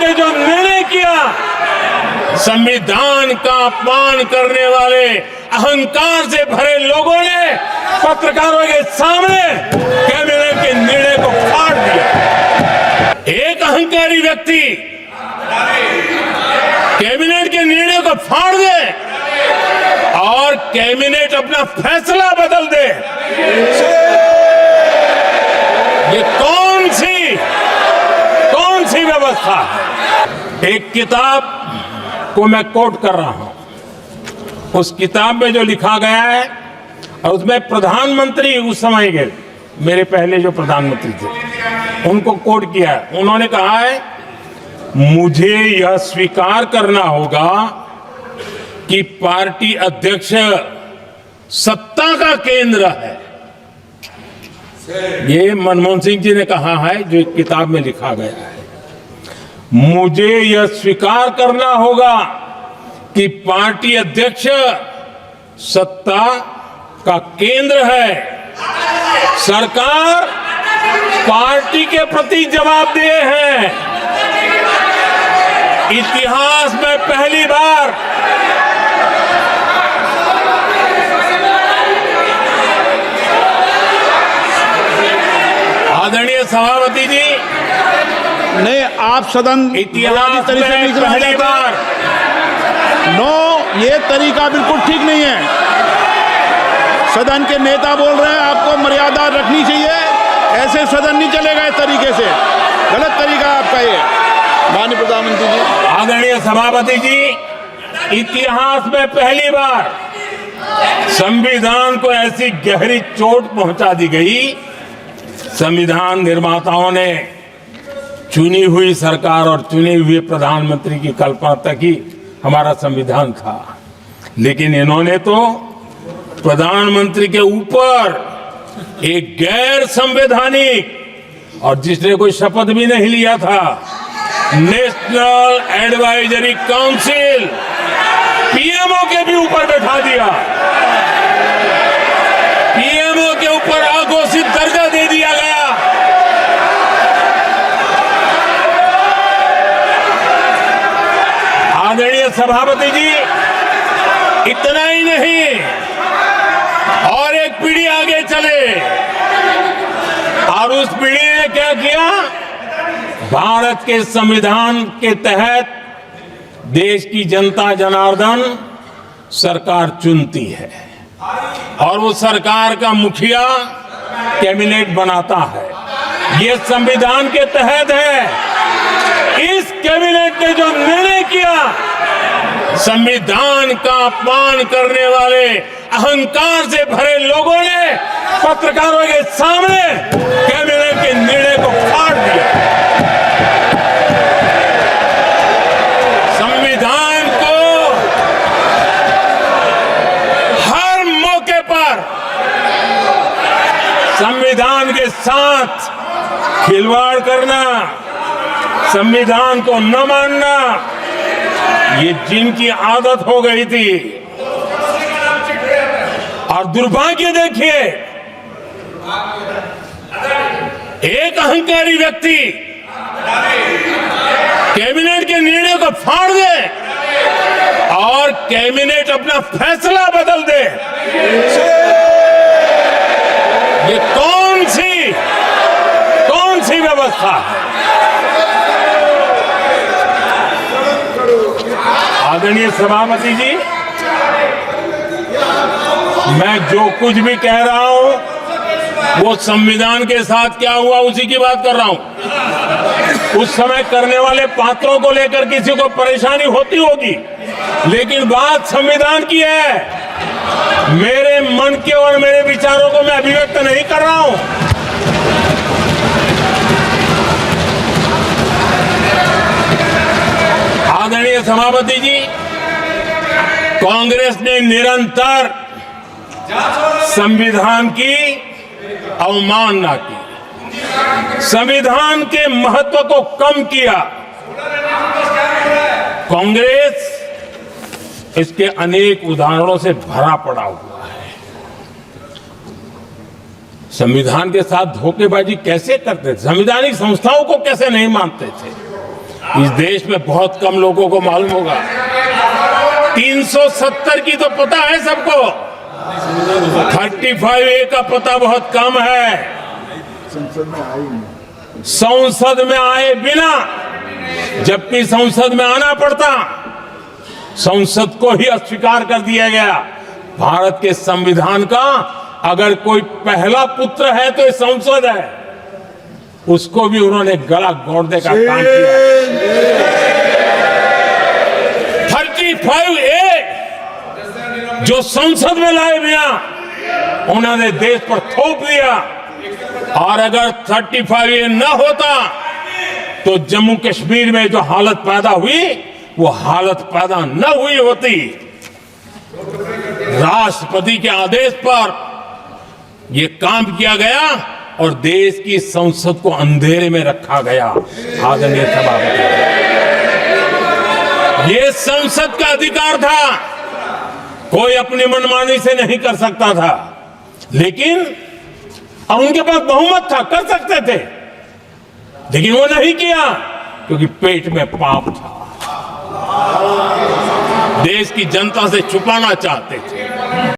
ने जो निर्णय किया, संविधान का अपमान करने वाले अहंकार से भरे लोगों ने पत्रकारों के सामने कैबिनेट के निर्णय को फाड़ दिया। एक अहंकारी व्यक्ति कैबिनेट के निर्णय को फाड़ दे और कैबिनेट अपना फैसला बदल दे, ये कौन सी व्यवस्था है? एक किताब को मैं कोट कर रहा हूं, उस किताब में जो लिखा गया है, और उसमें प्रधानमंत्री उस समय के मेरे पहले जो प्रधानमंत्री थे उनको कोट किया है। उन्होंने कहा है, मुझे यह स्वीकार करना होगा कि पार्टी अध्यक्ष सत्ता का केंद्र है। ये मनमोहन सिंह जी ने कहा है, जो एक किताब में लिखा गया है। मुझे यह स्वीकार करना होगा कि पार्टी अध्यक्ष सत्ता का केंद्र है। सरकार पार्टी के प्रति जवाबदेह है। इतिहास में पहली बार आदरणीय सभापति जी, नहीं, आप सदन इतिहास तरीके में नहीं पहली बार नो, ये तरीका बिल्कुल ठीक नहीं है। सदन के नेता बोल रहे हैं, आपको मर्यादा रखनी चाहिए। ऐसे सदन नहीं चलेगा इस तरीके से, गलत तरीका आपका ये। माननीय प्रधानमंत्री जी, आदरणीय सभापति जी, इतिहास में पहली बार संविधान को ऐसी गहरी चोट पहुंचा दी गई। संविधान निर्माताओं ने चुनी हुई सरकार और चुने हुए प्रधानमंत्री की कल्पना तक ही हमारा संविधान था, लेकिन इन्होंने तो प्रधानमंत्री के ऊपर एक गैर संवैधानिक, और जिसने कोई शपथ भी नहीं लिया था, नेशनल एडवाइजरी काउंसिल पीएमओ के भी ऊपर बैठा दिया। पीएमओ के ऊपर अघोषित दर्जा दे दिया गया। आदरणीय सभापति जी, इतना ही नहीं, और एक पीढ़ी आगे चले, और उस पीढ़ी ने क्या किया? भारत के संविधान के तहत देश की जनता जनार्दन सरकार चुनती है, और वो सरकार का मुखिया कैबिनेट बनाता है। ये संविधान के तहत है। इस कैबिनेट ने जो निर्णय किया, संविधान का अपमान करने वाले अहंकार से भरे लोगों ने पत्रकारों के सामने कैबिनेट के निर्णय को फाड़ दिया। संविधान को हर मौके पर संविधान के साथ खिलवाड़ करना, संविधान को न मानना, ये जिनकी आदत हो गई थी। और दुर्भाग्य देखिए, एक अहंकारी व्यक्ति कैबिनेट के निर्णय को फाड़ दे और कैबिनेट अपना फैसला बदल दे, ये कौन सी व्यवस्था है? आदरणीय सभापति जी, मैं जो कुछ भी कह रहा हूं वो संविधान के साथ क्या हुआ उसी की बात कर रहा हूं। उस समय करने वाले पात्रों को लेकर किसी को परेशानी होती होगी, लेकिन बात संविधान की है। मेरे मन के और मेरे विचारों को मैं अभिव्यक्त नहीं कर रहा हूं। आदरणीय सभापति जी, कांग्रेस ने निरंतर संविधान की अवमानना की, संविधान के महत्व को कम किया। कांग्रेस इसके अनेक उदाहरणों से भरा पड़ा हुआ है। संविधान के साथ धोखेबाजी कैसे करते थे, संवैधानिक संस्थाओं को कैसे नहीं मानते थे, इस देश में बहुत कम लोगों को मालूम होगा। 370 की तो पता है सबको, 35A का पता बहुत कम है। संसद में आए बिना, जबकि संसद में आना पड़ता, संसद को ही अस्वीकार कर दिया गया। भारत के संविधान का अगर कोई पहला पुत्र है तो ये संसद है, उसको भी उन्होंने गला घोटने का काम किया। 35A जो संसद में लाए बिना उन्होंने देश पर थोप दिया, और अगर 35A न होता तो जम्मू कश्मीर में जो हालत पैदा हुई वो हालत पैदा न हुई होती। राष्ट्रपति के आदेश पर यह काम किया गया और देश की संसद को अंधेरे में रखा गया। आदरणीय सभापति, ये संसद का अधिकार था, कोई अपनी मनमानी से नहीं कर सकता था, लेकिन और उनके पास बहुमत था, कर सकते थे, लेकिन वो नहीं किया क्योंकि पेट में पाप था, देश की जनता से छुपाना चाहते थे।